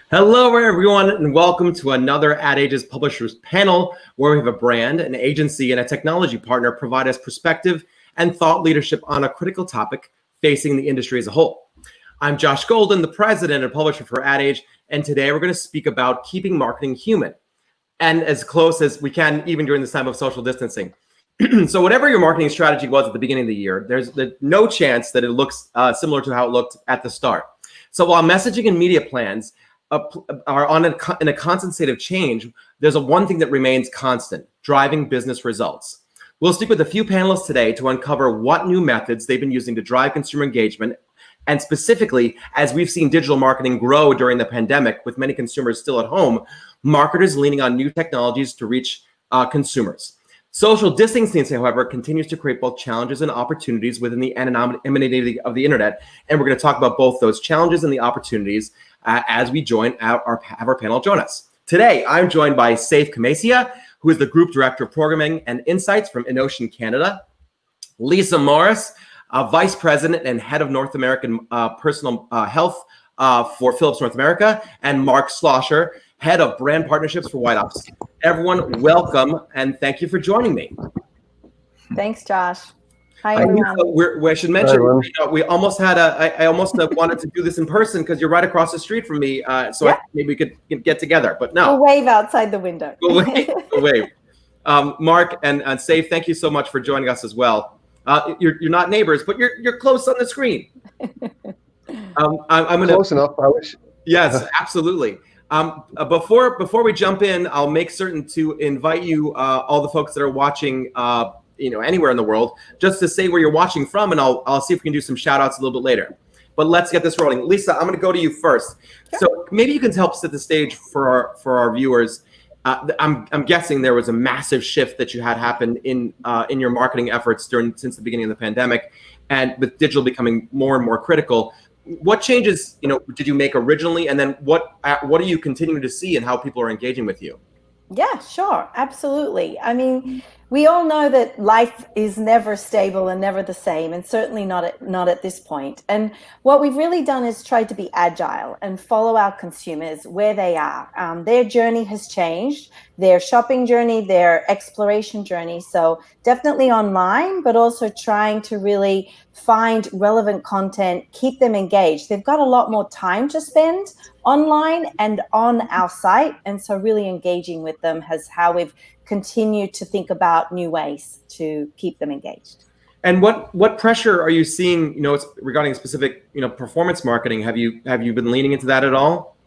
Hello, everyone, and welcome to another Ad Age's Publishers panel, where we have a brand, an agency, and a technology partner provide us perspective and thought leadership on a critical topic facing the industry as a whole. I'm Josh Golden, the president and publisher for Ad Age, and today we're going to speak about keeping marketing human and as close as we can, even during this time of social distancing. So whatever your marketing strategy was at the beginning of the year, there's no chance that it looks similar to how it looked at the start. So while messaging and media plans are in a constant state of change, there's one thing that remains constant: driving business results. We'll speak with a few panelists today to uncover what new methods they've been using to drive consumer engagement, and specifically, as we've seen digital marketing grow during the pandemic with many consumers still at home, marketers leaning on new technologies to reach consumers. Social distancing, however, continues to create both challenges and opportunities within the anonymity of the internet, and we're going to talk about both those challenges and the opportunities as we have our panel join us. Today, I'm joined by Seif Khemaissia, who is the Group Director of Programming and Insights from INNOCEAN Canada, Lisa Morris, Vice President and Head of North American Personal Health for Philips North America, and Mark Schlosser, Head of Brand Partnerships for White Ops. Everyone, welcome, and thank you for joining me. Thanks, Josh. Hi, everyone. I should mention, we almost had I almost wanted to do this in person because you're right across the street from me, maybe we could get together, but no. We'll wave outside the window. We'll wave. Mark and Seif, thank you so much for joining us as well. You're not neighbors, but you're close on the screen. I'm gonna, close enough, I wish. Yes, absolutely. Before we jump in, I'll make certain to invite you, all the folks that are watching, anywhere in the world, just to say where you're watching from, and I'll see if we can do some shout outs a little bit later. But let's get this rolling. Lisa, I'm going to go to you first. Sure. So maybe you can help set the stage for our viewers. I'm guessing there was a massive shift that you had happen in your marketing efforts since the beginning of the pandemic, and with digital becoming more and more critical. What changes, did you make originally, and then what are you continuing to see and how people are engaging with you? Yeah, sure, absolutely. I mean, we all know that life is never stable and never the same, and certainly not at this point. And what we've really done is tried to be agile and follow our consumers where they are. Their journey has changed, their shopping journey, their exploration journey. So definitely online, but also trying to really find relevant content, keep them engaged. They've got a lot more time to spend online and on our site, and so really engaging with them has how we've continued to think about new ways to keep them engaged. And what pressure are you seeing, regarding specific, performance marketing? Have you been leaning into that at all?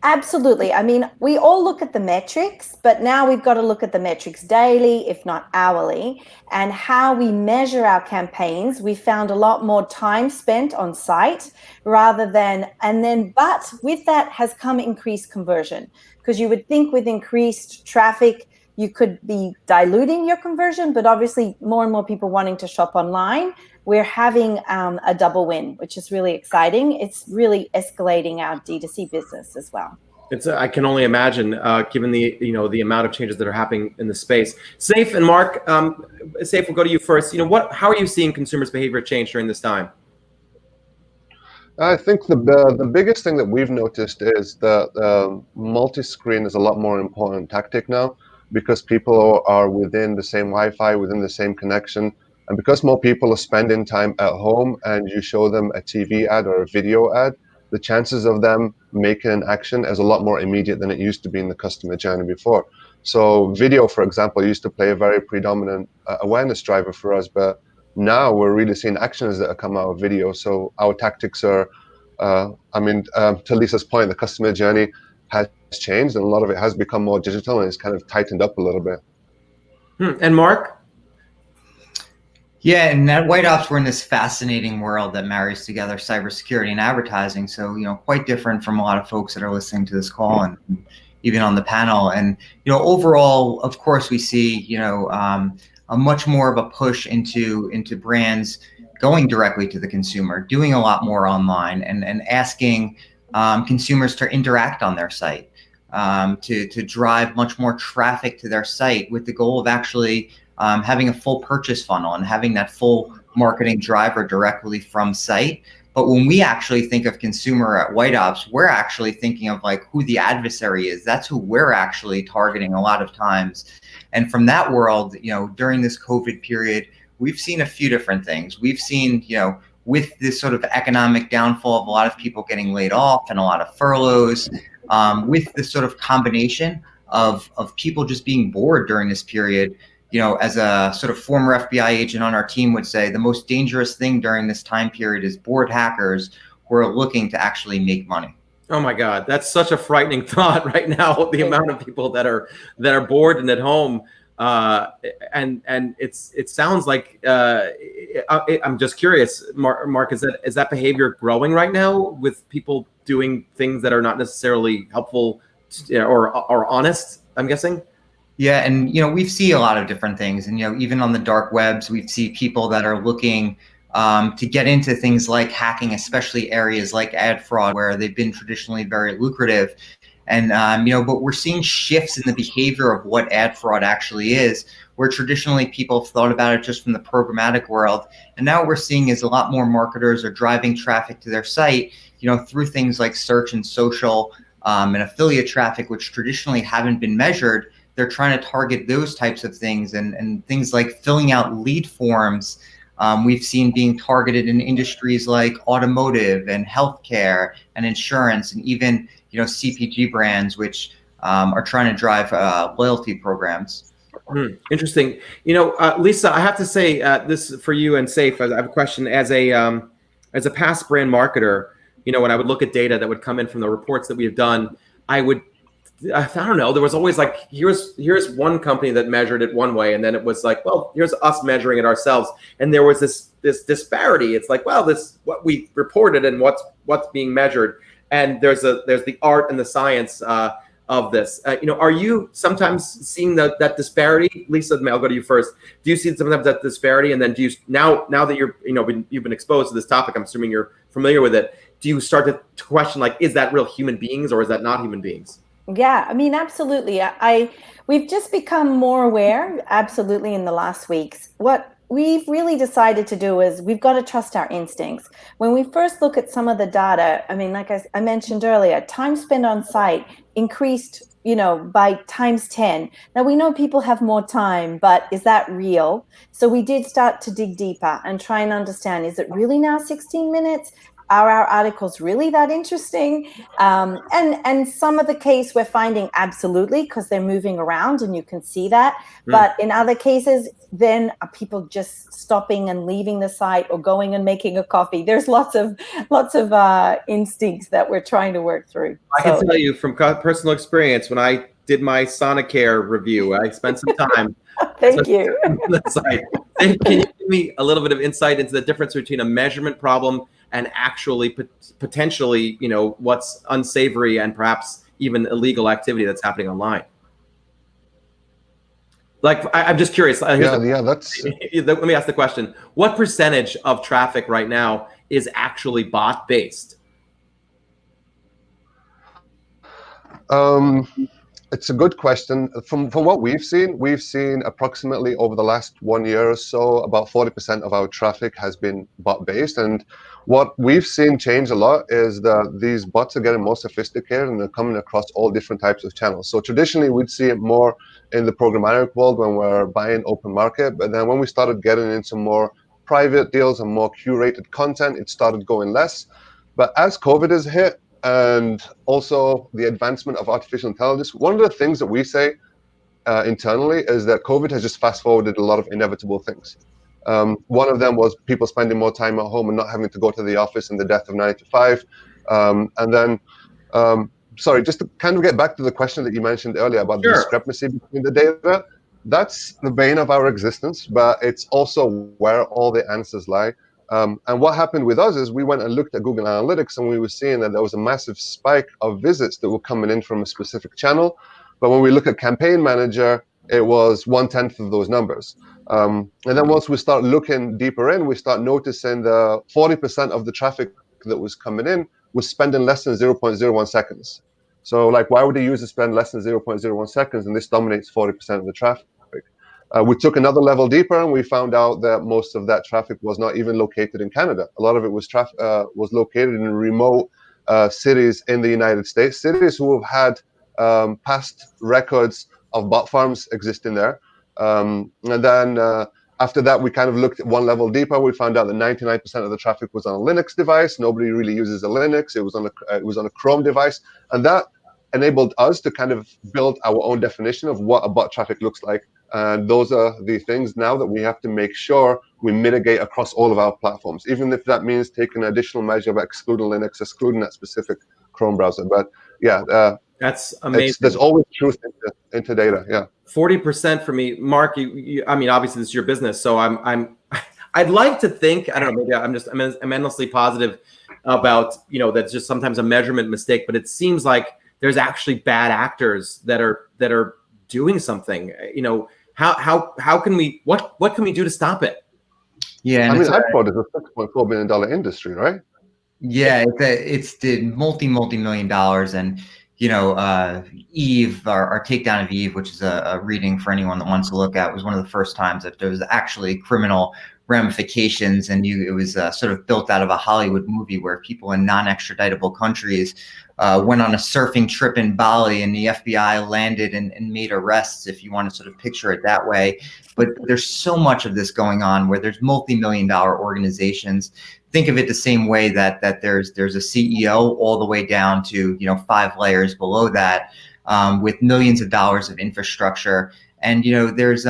Absolutely. I mean, we all look at the metrics, but now we've got to look at the metrics daily, if not hourly, and how we measure our campaigns. We found a lot more time spent on site but with that has come increased conversion, because you would think with increased traffic, you could be diluting your conversion, but obviously more and more people wanting to shop online, we're having a double win, which is really exciting. It's really escalating our D2C business as well. I can only imagine, given the amount of changes that are happening in the space. Seif and Mark, Seif, we'll go to you first. How are you seeing consumers' behavior change during this time? I think the biggest thing that we've noticed is that multi-screen is a lot more important tactic now, because people are within the same Wi-Fi, within the same connection. And because more people are spending time at home and you show them a TV ad or a video ad, the chances of them making an action is a lot more immediate than it used to be in the customer journey before. So video, for example, used to play a very predominant awareness driver for us, but now we're really seeing actions that have come out of video. So our tactics are, to Lisa's point, the customer journey has changed, and a lot of it has become more digital, and it's kind of tightened up a little bit. And Mark? Yeah, and at White Ops, we're in this fascinating world that marries together cybersecurity and advertising. So, quite different from a lot of folks that are listening to this call and even on the panel. And, overall, of course, we see, a much more of a push into brands going directly to the consumer, doing a lot more online, and asking consumers to interact on their site, to drive much more traffic to their site with the goal of actually having a full purchase funnel and having that full marketing driver directly from site. But when we actually think of consumer at White Ops, we're actually thinking of like who the adversary is. That's who we're actually targeting a lot of times. And from that world, during this COVID period, we've seen a few different things. We've seen, with this sort of economic downfall of a lot of people getting laid off and a lot of furloughs, with this sort of combination of people just being bored during this period, as a sort of former FBI agent on our team would say, the most dangerous thing during this time period is bored hackers who are looking to actually make money. Oh my God, that's such a frightening thought right now. The amount of people that are bored and at home, and it sounds like I'm just curious, Mark, is that behavior growing right now with people doing things that are not necessarily helpful or honest? I'm guessing. Yeah, and we see a lot of different things, and even on the dark webs, we see people that are looking to get into things like hacking, especially areas like ad fraud, where they've been traditionally very lucrative. And but we're seeing shifts in the behavior of what ad fraud actually is, where traditionally people have thought about it just from the programmatic world, and now what we're seeing is a lot more marketers are driving traffic to their site, through things like search and social and affiliate traffic, which traditionally haven't been measured. They're trying to target those types of things, and things like filling out lead forms. We've seen being targeted in industries like automotive and healthcare and insurance, and even CPG brands, which are trying to drive loyalty programs. Interesting. Lisa, I have to say this for you and Seif. I have a question as a past brand marketer. When I would look at data that would come in from the reports that we have done, I don't know. There was always like, here's one company that measured it one way, and then it was like, well, here's us measuring it ourselves, and there was this disparity. It's like, well, this what we reported and what's being measured, and there's the art and the science of this. Are you sometimes seeing that disparity? Lisa, I'll go to you first. Do you see sometimes that disparity, and then do you now that you've been exposed to this topic, I'm assuming you're familiar with it. Do you start to question, like, is that real human beings or is that not human beings? Yeah, I mean, absolutely. We've just become more aware, absolutely, in the last weeks. What we've really decided to do is we've got to trust our instincts. When we first look at some of the data, I mean, like I mentioned earlier, time spent on site increased, by times 10. Now, we know people have more time, but is that real? So we did start to dig deeper and try and understand, is it really now 16 minutes? Are our articles really that interesting? And some of the case we're finding absolutely, because they're moving around and you can see that. But in other cases, then are people just stopping and leaving the site or going and making a coffee? There's lots of instincts that we're trying to work through. I can tell you from personal experience, when I did my Sonicare review, I spent some time. Thank you. Can you give me a little bit of insight into the difference between a measurement problem and actually potentially, what's unsavory and perhaps even illegal activity that's happening online? Like, I'm just curious. That's. Let me ask the question: what percentage of traffic right now is actually bot based? It's a good question. From what we've seen approximately over the last 1 year or so, about 40% of our traffic has been bot-based. And what we've seen change a lot is that these bots are getting more sophisticated and they're coming across all different types of channels. So traditionally, we'd see it more in the programmatic world when we're buying open market. But then when we started getting into more private deals and more curated content, it started going less. But as COVID has hit, and also the advancement of artificial intelligence, one of the things that we say internally is that COVID has just fast forwarded a lot of inevitable things. One of them was people spending more time at home and not having to go to the office and the death of 9 to 5. And then, sorry, just to kind of get back to the question that you mentioned earlier about the discrepancy between the data, that's the bane of our existence, but it's also where all the answers lie. And what happened with us is we went and looked at Google Analytics, and we were seeing that there was a massive spike of visits that were coming in from a specific channel. But when we look at Campaign Manager, it was 1/10 of those numbers. And then once we start looking deeper in, we start noticing the 40% of the traffic that was coming in was spending less than 0.01 seconds. So like, why would a user spend less than 0.01 seconds? And this dominates 40% of the traffic. We took another level deeper, and we found out that most of that traffic was not even located in Canada. A lot of it was located in remote cities in the United States, cities who have had past records of bot farms existing there. And then after that, we kind of looked at one level deeper. We found out that 99% of the traffic was on a Linux device. Nobody really uses a Linux. It was on a Chrome device, and that enabled us to kind of build our own definition of what a bot traffic looks like. And those are the things now that we have to make sure we mitigate across all of our platforms, even if that means taking an additional measure of excluding Linux, excluding that specific Chrome browser. But yeah, that's amazing. There's always truth into data. Yeah. 40% for me, Mark. I mean, obviously this is your business, so I'd like to think, I don't know, maybe I'm endlessly positive about, that's just sometimes a measurement mistake, but it seems like there's actually bad actors that are doing something. How can we, what can we do to stop it? Yeah, I mean, iPod is a $6.4 billion industry, right? Yeah, it's the multi-million dollars. And Eve, our takedown of Eve, which is a reading for anyone that wants to look at, was one of the first times that there was actually criminal ramifications, and it was sort of built out of a Hollywood movie where people in non-extraditable countries went on a surfing trip in Bali, and the FBI landed and made arrests, if you want to sort of picture it that way. But there's so much of this going on where there's multi-million dollar organizations. Think of it the same way that there's a CEO all the way down to 5 layers below that, with millions of dollars of infrastructure. And there's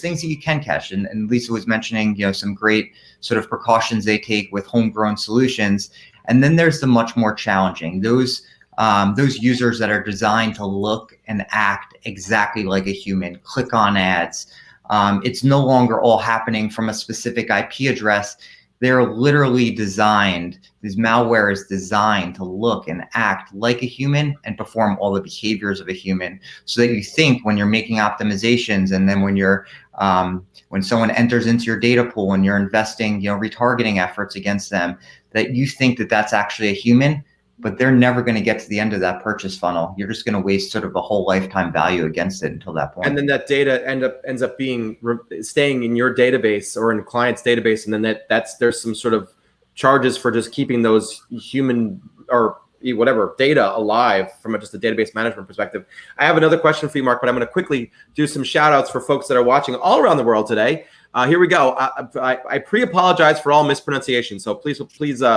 things that you can catch, and Lisa was mentioning some great sort of precautions they take with homegrown solutions. And then there's the much more challenging, those users that are designed to look and act exactly like a human, click on ads. It's no longer all happening from a specific IP address. They're literally designed, this malware is designed to look and act like a human and perform all the behaviors of a human, so that you think when you're making optimizations, and then when someone enters into your data pool and you're investing, retargeting efforts against them, that you think that that's actually a human, but they're never going to get to the end of that purchase funnel. You're just going to waste sort of a whole lifetime value against it until that point. And then that data ends up being staying in your database or in a client's database, and then there's some sort of charges for just keeping those human or whatever data alive from just a database management perspective. I have another question for you, Mark, but I'm going to quickly do some shout outs for folks that are watching all around the world today. Here we go. I pre-apologize for all mispronunciation, so please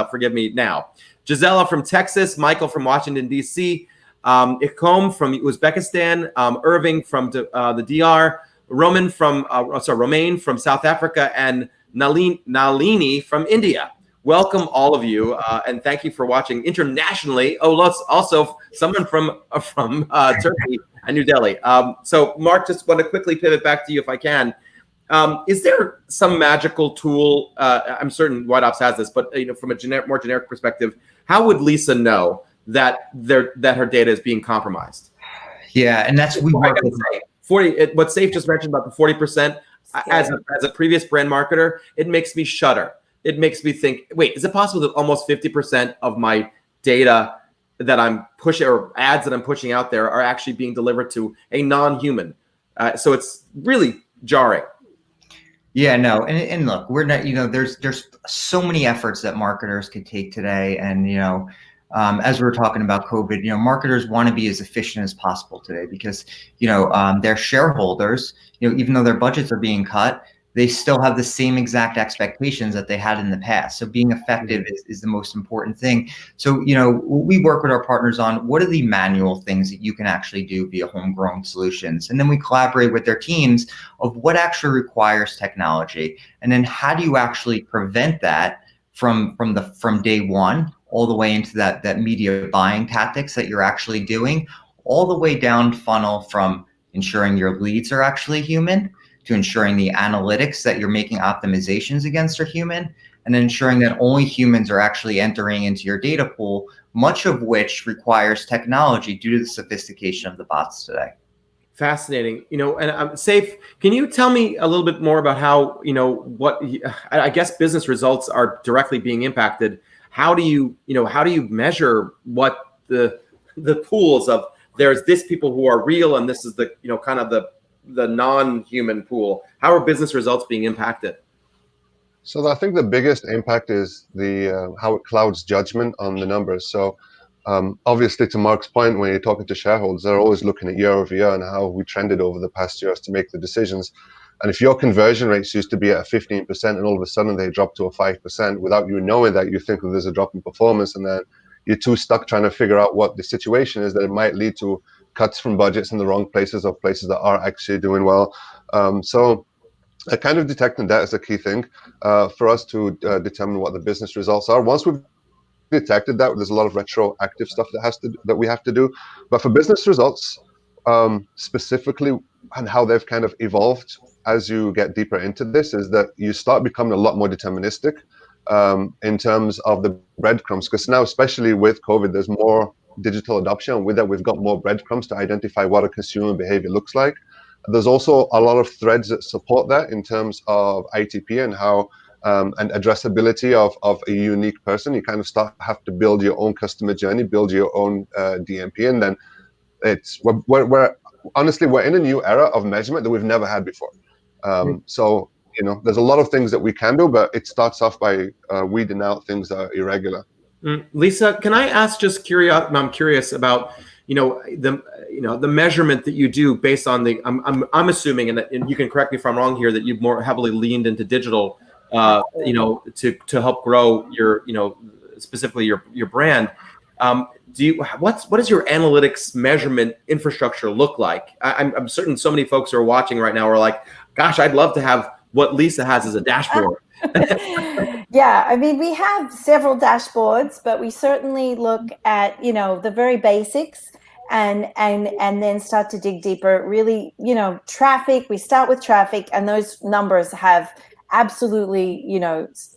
forgive me now. Gisela from Texas, Michael from Washington, D.C., Ikom from Uzbekistan, Irving from the DR, Romain from South Africa, and Nalini from India. Welcome, all of you, and thank you for watching internationally. Oh, also someone from Turkey and New Delhi. So, Mark, just want to quickly pivot back to you if I can. Is there some magical tool? I'm certain White Ops has this, but from a more generic perspective, how would Lisa know that her data is being compromised? Yeah, and that's what Seif just mentioned about the 40%. As a previous brand marketer, it makes me shudder. It makes me think, wait, is it possible that almost 50% of my data that I'm pushing, or ads that I'm pushing out there, are actually being delivered to a non-human? So it's really jarring. Yeah, no, and look, we're not, there's so many efforts that marketers could take today, and as we were talking about COVID, marketers want to be as efficient as possible today, because their shareholders, even though their budgets are being cut, they still have the same exact expectations that they had in the past. So being effective is the most important thing. So, we work with our partners on what are the manual things that you can actually do via homegrown solutions. And then we collaborate with their teams of what actually requires technology. And then how do you actually prevent that from day one, all the way into that media buying tactics that you're actually doing, all the way down funnel, from ensuring your leads are actually human, to ensuring the analytics that you're making optimizations against are human, and ensuring that only humans are actually entering into your data pool, much of which requires technology due to the sophistication of the bots today. Fascinating. And Seif, can you tell me a little bit more about how, what I guess business results are directly being impacted? How do you measure what the pools of, there's this people who are real, and this is the, kind of the non-human pool? How are business results being impacted? So I think the biggest impact is the how it clouds judgment on the numbers. So obviously, to Mark's point, when you're talking to shareholders, they're always looking at year over year and how we trended over the past years to make the decisions. And if your conversion rates used to be at a 15% and all of a sudden they drop to a 5% without you knowing that, you think that there's a drop in performance, and then you're too stuck trying to figure out what the situation is, that it might lead to cuts from budgets in the wrong places or places that are actually doing well. So kind of detecting that is a key thing for us to determine what the business results are. Once we've detected that, there's a lot of retroactive stuff that we have to do. But for business results, specifically, and how they've kind of evolved as you get deeper into this, is that you start becoming a lot more deterministic in terms of the breadcrumbs. Because now, especially with COVID, there's more digital adoption. And with that, we've got more breadcrumbs to identify what a consumer behavior looks like. There's also a lot of threads that support that in terms of ITP and how and addressability of a unique person. You kind of have to build your own customer journey, build your own DMP, and then we're honestly, we're in a new era of measurement that we've never had before. So there's a lot of things that we can do, but it starts off by weeding out things that are irregular. Lisa, can I ask, just curious? I'm curious about the measurement that you do based on the. I'm assuming, and you can correct me if I'm wrong here, that you've more heavily leaned into digital, to help grow your, specifically your brand. What does your analytics measurement infrastructure look like? I'm certain so many folks who are watching right now are like, gosh, I'd love to have what Lisa has as a dashboard. Yeah, I mean, we have several dashboards, but we certainly look at, the very basics and then start to dig deeper. Really, traffic, we start with traffic, and those numbers have absolutely,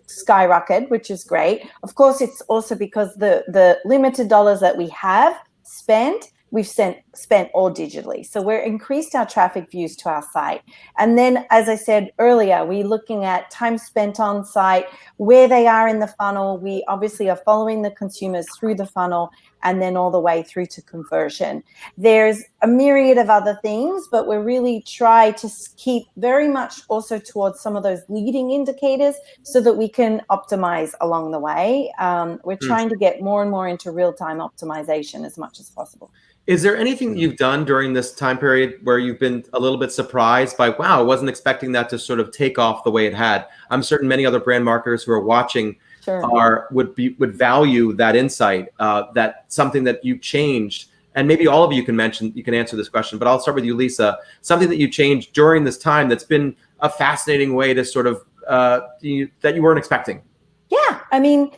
skyrocket, which is great. Of course, it's also because the limited dollars that we have spent, we've spent all digitally. So we're increased our traffic views to our site. And then, as I said earlier, we're looking at time spent on site, where they are in the funnel. We obviously are following the consumers through the funnel and then all the way through to conversion. There's a myriad of other things, but we're really trying to keep very much also towards some of those leading indicators so that we can optimize along the way. We're trying to get more and more into real-time optimization as much as possible. Is there anything that you've done during this time period where you've been a little bit surprised by, wow, I wasn't expecting that to sort of take off the way it had? I'm certain many other brand marketers who are watching would value that insight, that something that you changed. And maybe all of you can answer this question, but I'll start with you, Lisa. Something that you changed during this time that's been a fascinating way to sort of, that you weren't expecting. Yeah, I mean,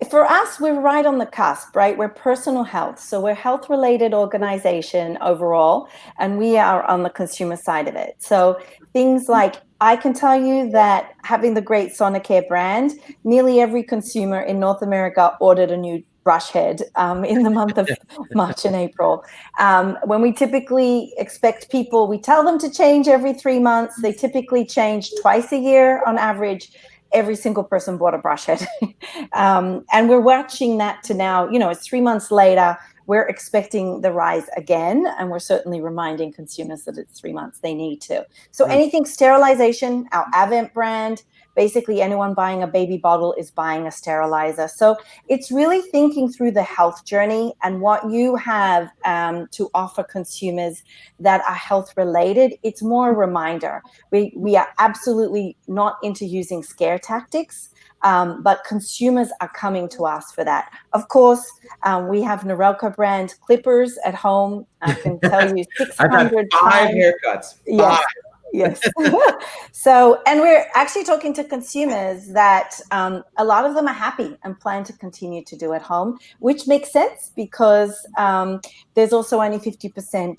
for us, we're right on the cusp, right? We're personal health. So we're a health-related organization overall, and we are on the consumer side of it. So things like, I can tell you that having the great Sonicare brand, nearly every consumer in North America ordered a new brush head in the month of March and April. When we typically expect people, we tell them to change every 3 months. They typically change twice a year on average. Every single person bought a brush head. And we're watching that to now, it's 3 months later, we're expecting the rise again. And we're certainly reminding consumers that it's 3 months, they need to. So anything sterilization, our Avent brand, basically anyone buying a baby bottle is buying a sterilizer. So it's really thinking through the health journey and what you have to offer consumers that are health related. It's more a reminder. We are absolutely not into using scare tactics, but consumers are coming to us for that. Of course, we have Norelco brand clippers at home. I can tell you 600 I've had 5 haircuts. 5. Yes. So, and we're actually talking to consumers that a lot of them are happy and plan to continue to do at home, which makes sense because there's also only 50%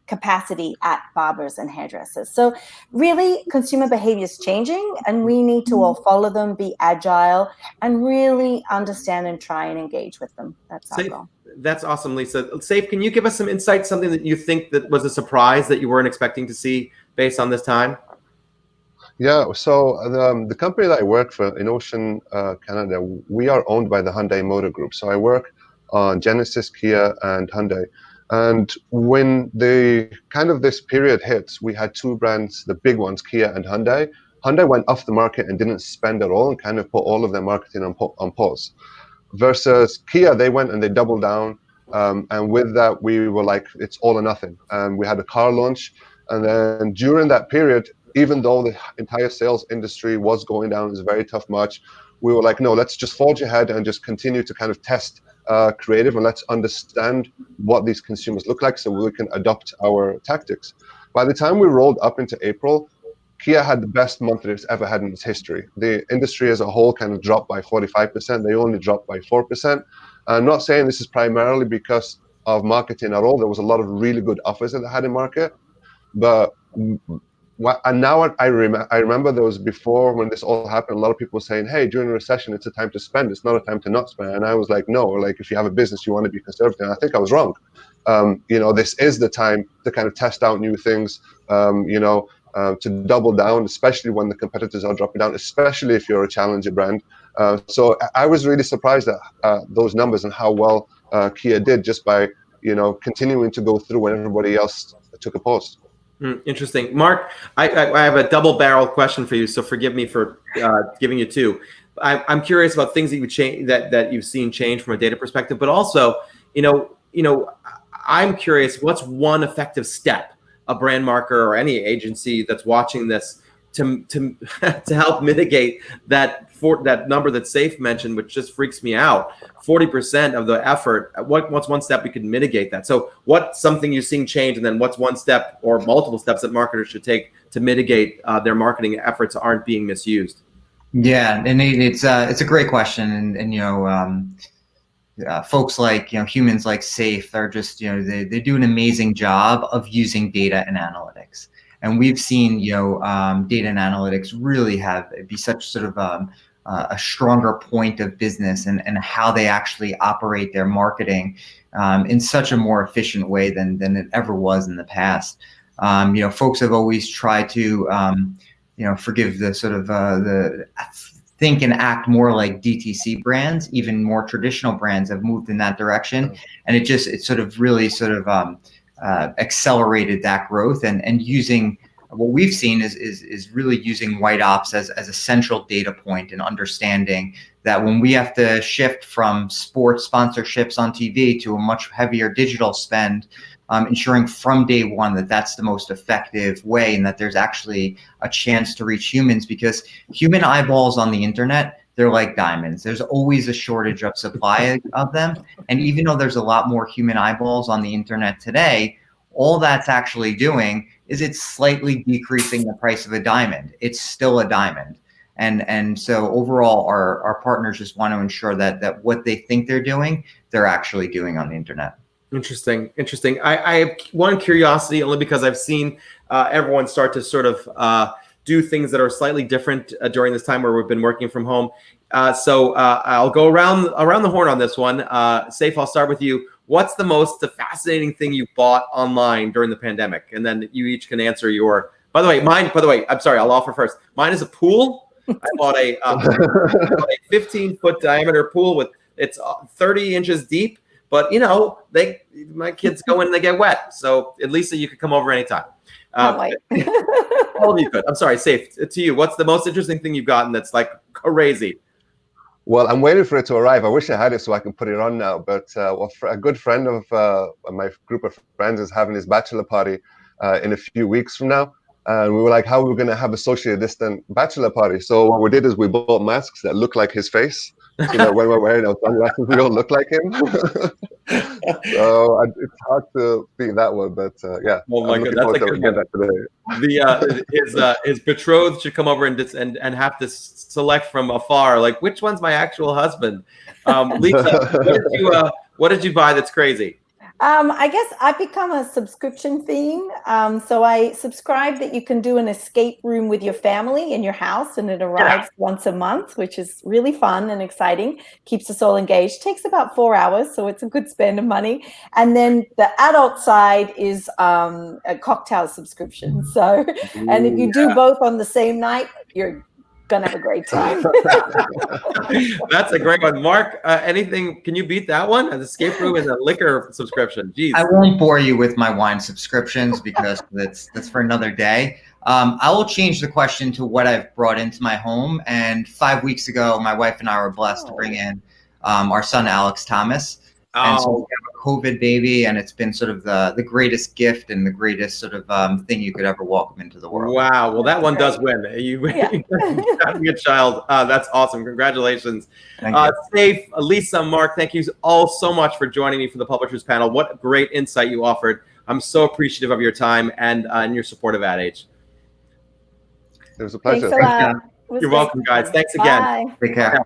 capacity at barbers and hairdressers. So really consumer behavior is changing and we need to all follow them, be agile, and really understand and try and engage with them. That's our goal. That's awesome, Lisa. Seif, can you give us some insight, something that you think that was a surprise that you weren't expecting to see based on this time? Yeah, so the company that I work for, INNOCEAN Canada, we are owned by the Hyundai Motor Group. So I work on Genesis, Kia, and Hyundai. And when the kind of this period hits, we had two brands, the big ones, Kia and Hyundai. Hyundai went off the market and didn't spend at all and kind of put all of their marketing on pause. Versus Kia, they went and they doubled down. And with that, we were like, it's all or nothing. We had a car launch. And then during that period, even though the entire sales industry was going down, it was a very tough March, we were like, no, let's just forge ahead and just continue to kind of test creative, and let's understand what these consumers look like so we can adopt our tactics. By the time we rolled up into April, Kia had the best month it's ever had in its history. The industry as a whole kind of dropped by 45%. They only dropped by 4%. I'm not saying this is primarily because of marketing at all. There was a lot of really good offers that they had in market. But and now I remember there was, before when this all happened, a lot of people were saying, hey, during a recession, it's a time to spend. It's not a time to not spend. And I was like, no, like if you have a business, you want to be conservative. And I think I was wrong. This is the time to kind of test out new things, to double down, especially when the competitors are dropping down, especially if you're a challenger brand. So I was really surprised at those numbers and how well Kia did just by, continuing to go through when everybody else took a pause. Interesting. Mark, I have a double-barreled question for you, so forgive me for giving you two. I'm curious about things that you change that you've seen change from a data perspective, but also, I'm curious, what's one effective step a brand marketer or any agency that's watching this to help mitigate that number that Seif mentioned, which just freaks me out, 40% of the effort. What's one step we could mitigate that? So what's something you're seeing change, and then what's one step or multiple steps that marketers should take to mitigate their marketing efforts aren't being misused? Yeah, and it's a great question, and folks like humans like Seif are just they do an amazing job of using data and analytics. And we've seen, data and analytics really be such sort of a stronger point of business and how they actually operate their marketing in such a more efficient way than it ever was in the past. Folks have always tried to, forgive the sort of the think and act more like DTC brands. Even more traditional brands have moved in that direction, and it sort of really sort of accelerated that growth, and using what we've seen is really using white ops as a central data point, and understanding that when we have to shift from sports sponsorships on TV to a much heavier digital spend, ensuring from day one that that's the most effective way, and that there's actually a chance to reach humans, because human eyeballs on the internet, they're like diamonds. There's always a shortage of supply of them. And even though there's a lot more human eyeballs on the internet today, all that's actually doing is it's slightly decreasing the price of a diamond. It's still a diamond. And so overall, our partners just want to ensure that what they think they're doing, they're actually doing on the internet. Interesting. I have one curiosity, only because I've seen everyone start to sort of do things that are slightly different during this time where we've been working from home. So I'll go around the horn on this one. Seif, I'll start with you. What's the most fascinating thing you bought online during the pandemic? And then you each can answer your. By the way, I'm sorry, I'll offer first. Mine is a pool. I bought a 15-foot diameter pool with it's 30 inches deep. But my kids go in and they get wet. So at least you could come over anytime. All of you could. I'm sorry, Seif, to you. What's the most interesting thing you've gotten that's like crazy? Well, I'm waiting for it to arrive. I wish I had it so I can put it on now. But a good friend of my group of friends is having his bachelor party in a few weeks from now. And we were like, how are we going to have a socially distant bachelor party? So what we did is we bought masks that look like his face. When we're wearing our sunglasses, we don't look like him. So it's hard to beat that one, but yeah. Oh my God, that's a good one. That his betrothed should come over and have to select from afar, like, which one's my actual husband? Lisa, what did you buy that's crazy? I guess I've become a subscription fiend. So I subscribe that you can do an escape room with your family in your house, and it arrives once a month, which is really fun and exciting. Keeps us all engaged. Takes about 4 hours, so it's a good spend of money. And then the adult side is a cocktail subscription. So, and if you do both on the same night, you're gonna have a great time. That's a great one. Mark, anything, can you beat that one? An escape room and a liquor subscription. Jeez. I won't bore you with my wine subscriptions because that's for another day. I will change the question to what I've brought into my home. And 5 weeks ago, my wife and I were blessed to bring in our son, Alex Thomas. And so we have a COVID baby, and it's been sort of the greatest gift and the greatest sort of thing you could ever welcome into the world. Wow. Well, that one does win. You having a child. That's awesome. Congratulations. Seif, Lisa, Mark, thank you all so much for joining me for the Publishers Panel. What great insight you offered. I'm so appreciative of your time and your support of Ad Age. It was a pleasure. Thanks a lot. You're welcome, guys. Thanks again. Bye. Take care.